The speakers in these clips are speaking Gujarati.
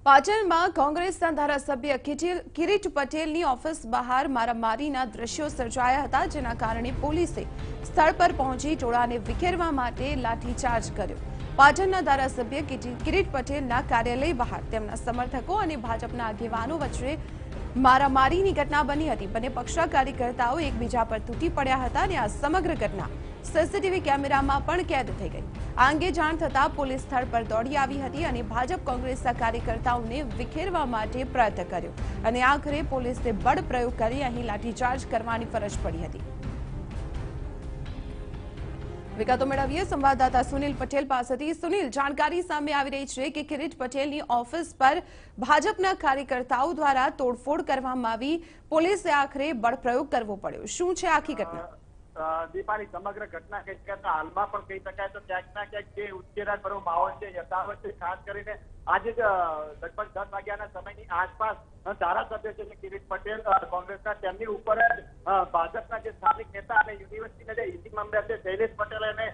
પાટણમાં કોંગ્રેસના ધારાસભ્ય કિરીટ પટેલની ઓફિસ બહાર મારામારીના દ્રશ્યો સર્જાયા હતા, જેના કારણે પોલીસે સ્થળ પર પહોંચી ટોળાને વિખેરવા માટે લાઠીચાર્જ કર્યો। પાટણના ધારાસભ્ય કિરીટ પટેલના કાર્યાલય બહાર તેમના સમર્થકો અને ભાજપના આગેવાનો વચ્ચે મારામારીની ઘટના બની હતી। બંને પક્ષના કાર્યકર્તાઓ એકબીજા પર તૂટી પડ્યા હતા અને આ સમગ્ર ઘટના સીસીટીવી કેમેરામાં પણ કેદ થઈ ગઈ। આ અંગે જાણ થતાં પોલીસ સ્થળ પર દોડી આવી હતી અને ભાજપ કોંગ્રેસના કાર્યકર્તાઓને વિખેરવા માટે પ્રયત્ન કર્યો અને આખરે પોલીસે બળ પ્રયોગ કરી અહીં લાઠીચાર્જ કરવાની ફરજ પડી હતી। વિગતો મેળવીએ સંવાદદાતા સુનિલ પટેલ પાસેથી। સુનિલ, જાણકારી સામે આવી રહી છે કે કિરીટ પટેલની ઓફિસ પર ભાજપના કાર્યકર્તાઓ દ્વારા તોડફોડ કરવામાં આવી, પોલીસે આખરે બળ પ્રયોગ કરવો પડ્યો। શું છે આખી ઘટના? દીપાલી, સમગ્ર ઘટના કહી શકાય તો હાલમાં પણ કહી શકાય તો ક્યાંક ના ક્યાંક જે ઉશ્કેરાટ ભરો માહોલ છે યથાવત છે। ખાસ કરીને આજે જ લગભગ 10 વાગ્યાના સમયની આસપાસ ધારાસભ્ય છે કિરીટ પટેલ કોંગ્રેસના, તેમની ઉપર ભાજપના જે સ્થાનિક નેતા અને યુનિવર્સિટીના જે ઈસી મેમ્બર છે શૈલેષ પટેલ અને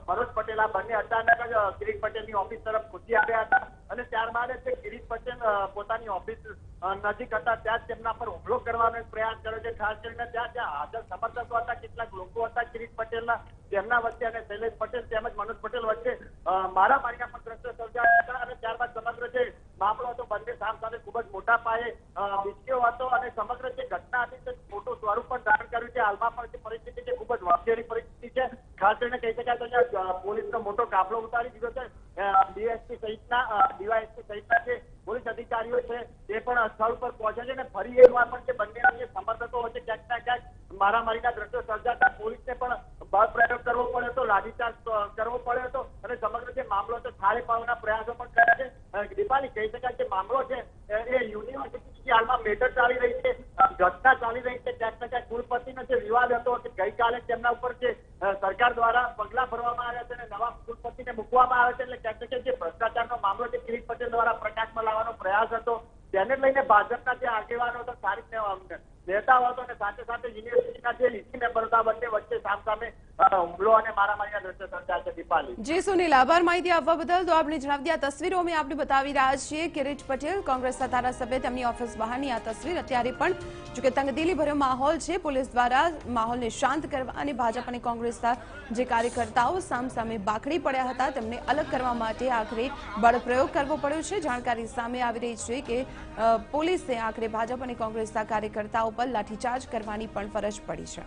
ફરોજ પટેલ, આ બંને અચાનક જ કિરીટ પટેલની ઓફિસ તરફ ઘૂસી આવ્યા હતા અને ત્યારબાદ જ કિરીટ પટેલ પોતાની ઓફિસ નજીક હતા ત્યાં જ તેમના પર હુમલો કરવાનો પ્રયાસ કર્યો છે। ખાસ કરીને ત્યાં હાજર સમર્થકો હતા, કેટલાક લોકો હતા કિરીટ પટેલના, તેમના વચ્ચે અને શૈલેષ પટેલ તેમજ મનોજ પટેલ વચ્ચે મારામારીના પણ દ્રશ્યો સર્જાયા હતા અને ત્યારબાદ સમગ્ર જે મામલો હતો બંને સામસામે ખૂબ જ મોટા પાયે વિચક્યો હતો અને સમગ્ર જે ઘટના હતી તે મોટું સ્વરૂપ પણ ધારણ કર્યું છે। હાલમાં પણ જે પરિસ્થિતિ છે ખૂબ જ વાકેરી પરિસ્થિતિ છે। ખાસ કરીને કહી શકાય તો પોલીસનો મોટો કાફલો ઉતારી દીધો છે। ડીએસપી સહિતના ડીવાયએસપી સહિતના જે પોલીસ અધિકારીઓ છે તે પણ સ્થળ પર પહોંચ્યા છે અને ફરી એકવાર પણ જે બંને જે સમર્થકો વચ્ચે ક્યાંક ના ક્યાંક મારામારીના દ્રશ્યો સર્જાતા પોલીસને પણ બળ પ્રયોગ કરવો પડ્યો હતો, લાઠીચાર્જ કરવો પડ્યો હતો અને સમગ્ર જે મામલો છે થાળે પાડવાના પ્રયાસો પણ કર્યા છે। દીપાલી, કહી શકાય કે મામલો છે એ યુનિવર્સિટી હાલમાં મેટર ચાલી રહી છે, ઘટના ચાલી રહી છે। ક્યાંક ના ક્યાંક કુલપતિનો જે વિવાદ હતો કે ગઈકાલે તેમના ઉપર જે સરકાર દ્વારા પગલા ભરવામાં આવ્યા છે અને નવા કુલપતિને મૂકવામાં આવે છે, એટલે ક્યાંક ને ક્યાંક જે ભ્રષ્ટાચારનો મામલો છે કિરીટ પટેલ દ્વારા પ્રકાશમાં લાવવાનો પ્રયાસ હતો, તેને લઈને ભાજપના જે આગેવાનો હતો, સ્થાનિક નેતાઓ હતો અને સાથે સાથે યુનિવર્સિટીના જે ઈસી મેમ્બર હતા, બંને વચ્ચે સામસામે હુમલો અને મારામારીના દ્રશ્યો સર્જાયા છે। દીપાલી જી સુનિલ, આભાર માહિતી આપવા બદલ। તો આપણે જણાવી આ તસવીરો અમે આપને બતાવી રહ્યા છીએ। કિરીટ પટેલ કોંગ્રેસના ધારાસભ્ય, તેમની ઓફિસ બહારની આ તસવીર અત્યારે પણ જો કે તંગદિલી ભર્યો માહોલ છે, પોલીસ દ્વારા માહોલને શાંત કરવા અને ભાજપ અને કોંગ્રેસના જે કાર્યકર્તાઓ સામસામે બાખડી પડ્યા હતા તેમને અલગ કરવા માટે આખરે બળ પ્રયોગ કરવો પડ્યો છે। જાણકારી સામે આવી રહી છે કે પોલીસે આખરે ભાજપ અને કોંગ્રેસના કાર્યકર્તાઓ પર લાઠીચાર્જ કરવાની પણ ફરજ પડી છે।